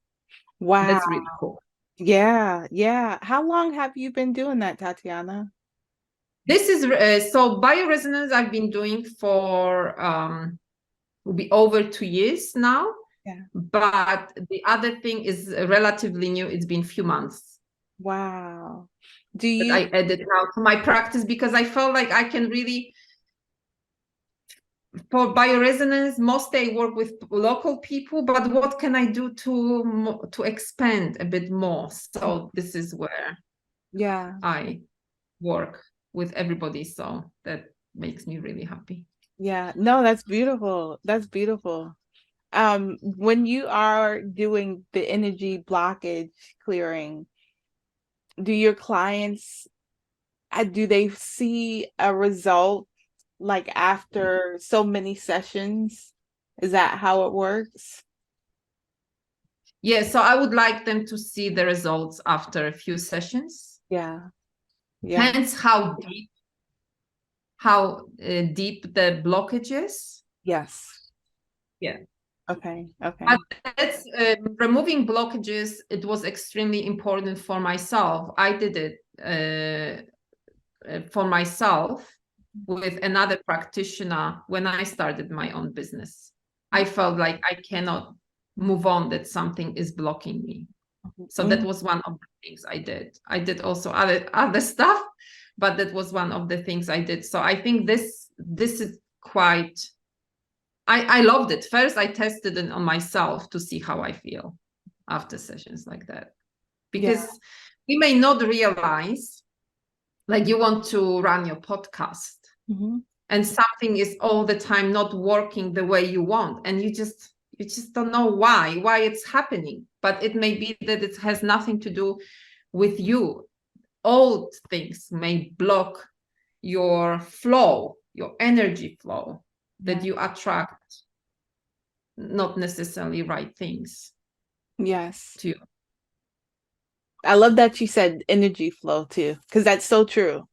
Wow. That's really cool. Yeah. Yeah. How long have you been doing that, Tatiana? This is so bioresonance I've been doing for will be over 2 years now. Yeah. But the other thing is relatively new. It's been a few months Wow. Do that you I added now to my practice, because I felt like I can really, for bioresonance, mostly I work with local people, but what can I do to expand a bit more? So this is where yeah. I work with everybody. So that makes me really happy. Yeah. No, that's beautiful. That's beautiful. When you are doing the energy blockage clearing, do your clients do they see a result like after so many sessions? Is that how it works? Yeah, so I would like them to see the results after a few sessions. Yeah. Yeah. Hence how deep the blockage is. Yes. Yeah. Okay. Okay. But that's removing blockages. It was extremely important for myself. I did it for myself with another practitioner when I started my own business. I felt like I cannot move on, that something is blocking me. So that was one of the things I did. I did also other stuff, but that was one of the things I did. So I think this is quite, I loved it. First, I tested it on myself to see how I feel after sessions like that. Because we may not realize, like you want to run your podcast and something is all the time not working the way you want, and you just don't know why it's happening. But it may be that it has nothing to do with you. Old things may block your flow, your energy flow, that you attract not necessarily right things Yes. to you. I love that you said energy flow too, because that's so true.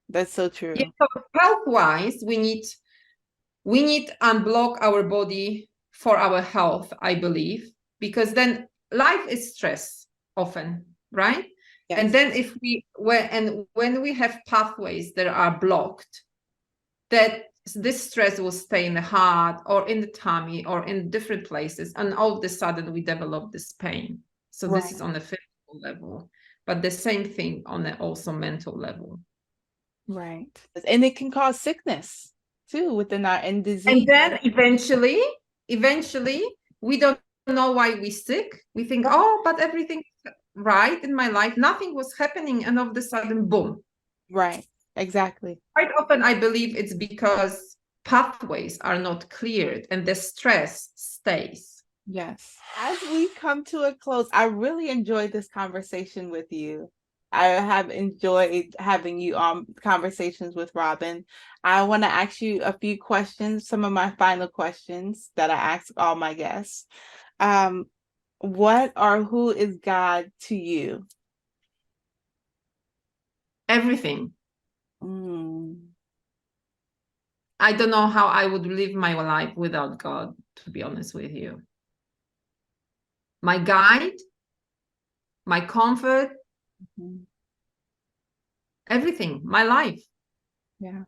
That's so true. Yeah, so health-wise, we need unblock our body for our health, I believe, because then life is stress often, right? Yes. And then when we have pathways that are blocked, that this stress will stay in the heart or in the tummy or in different places, and all of a sudden we develop this pain. So Right. this is on the physical level, but the same thing on the also mental level. Right. And it can cause sickness too within our and disease. And then eventually we don't know why we're sick. We think, oh, but everything's right in my life. Nothing was happening, and all of a sudden, boom. Right. Exactly. Quite often, I believe it's because pathways are not cleared and the stress stays. Yes. As we come to a close, I really enjoyed this conversation with you. I have enjoyed having you on conversations with Robbin. I want to ask you a few questions, some of my final questions that I ask all my guests. What or who is God to you? Everything. I don't know how I would live my life without God, to be honest with you. My guide, my comfort, everything, my life. Yeah.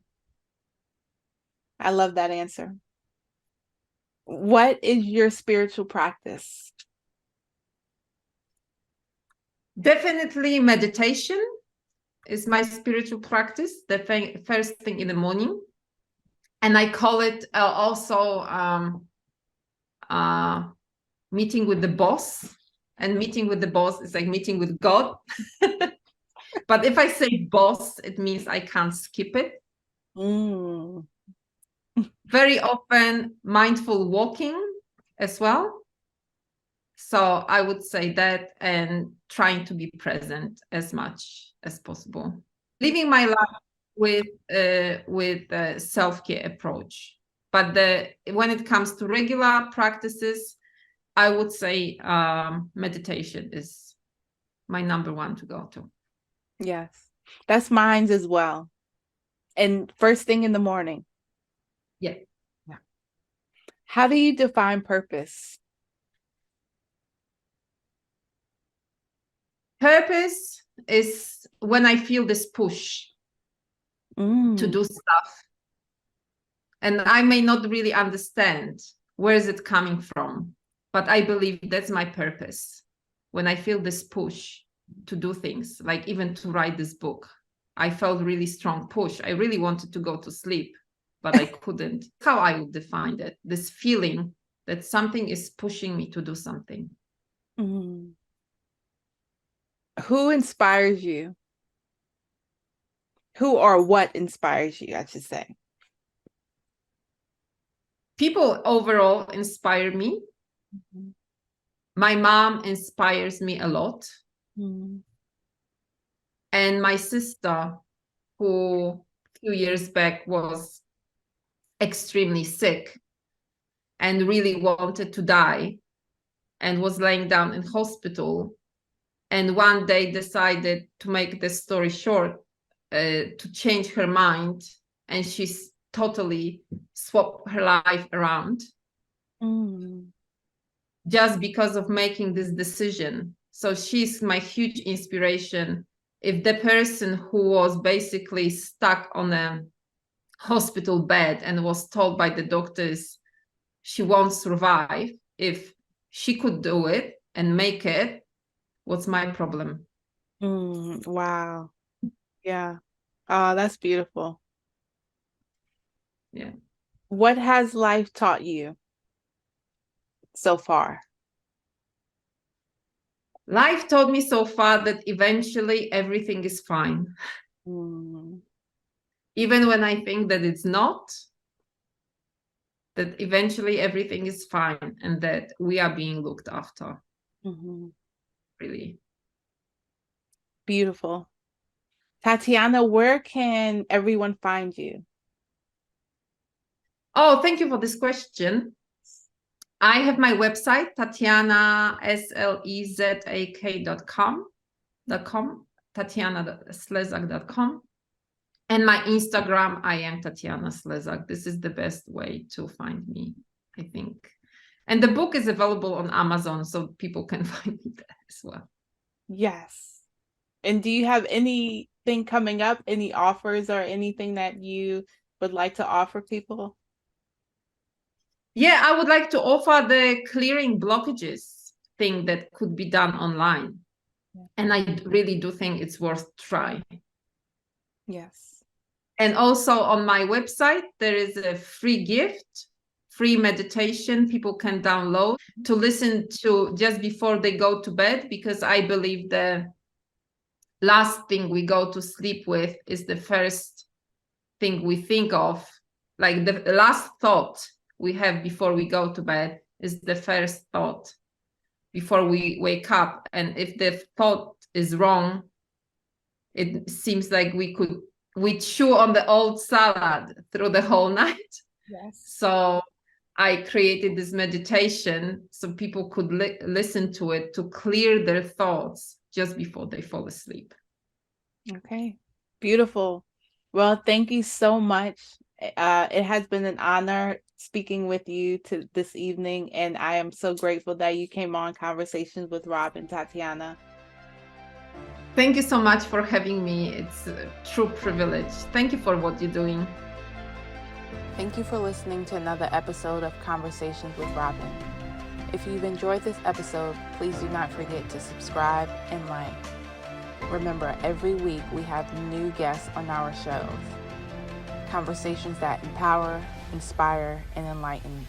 I love that answer. What is your spiritual practice? Definitely meditation is my spiritual practice, the first thing in the morning. And I call it also meeting with the boss. And meeting with the boss is like meeting with God. But if I say boss, it means I can't skip it. Very often mindful walking as well. So I would say that, and trying to be present as much as possible. Living my life with a self-care approach. But when it comes to regular practices, I would say meditation is my number one to go to. Yes, that's mine as well. And first thing in the morning. Yeah. How do you define purpose? Purpose is when I feel this push to do stuff. And I may not really understand where is it coming from, but I believe that's my purpose. When I feel this push to do things, like even to write this book, I felt really strong push. I really wanted to go to sleep, but I couldn't. How I would define it, this feeling that something is pushing me to do something. Who inspires you? Who or what inspires you, I should say? People overall inspire me. My mom inspires me a lot. And my sister, who a few years back was extremely sick and really wanted to die and was laying down in hospital, and one day decided, to make the story short, to change her mind, and she's totally swapped her life around just because of making this decision. So she's my huge inspiration. If the person who was basically stuck on a hospital bed and was told by the doctors she won't survive, if she could do it and make it, what's my problem? Wow. Yeah. Oh, that's beautiful. Yeah. What has life taught you so far? Life taught me so far that eventually everything is fine. Even when I think that it's not, that eventually everything is fine and that we are being looked after. Really. Beautiful. Tatiana, where can everyone find you? Oh, thank you for this question. I have my website, Tatiana, slezak.com, tatiana.slezak.com. And my Instagram, I am Tatiana Slezak. This is the best way to find me, I think. And the book is available on Amazon, so people can find it there as well. Yes. And do you have anything coming up, any offers or anything that you would like to offer people? Yeah, I would like to offer the clearing blockages thing that could be done online. Yeah. And I really do think it's worth trying. Yes. And also on my website, there is a free gift, free meditation people can download to listen to just before they go to bed, because I believe the last thing we go to sleep with is the first thing we think of. Like the last thought we have before we go to bed is the first thought before we wake up. And if the thought is wrong, it seems like we chew on the old salad through the whole night. Yes. So I created this meditation so people could listen to it to clear their thoughts just before they fall asleep. Okay. Beautiful. Well, thank you so much. It has been an honor speaking with you this evening, and I am so grateful that you came on Conversations with Robbin, Tatiana. Thank you so much for having me. It's a true privilege. Thank you for what you're doing. Thank you for listening to another episode of Conversations with Robbin. If you've enjoyed this episode, please do not forget to subscribe and like. Remember, every week we have new guests on our shows. Conversations that empower, inspire, and enlighten.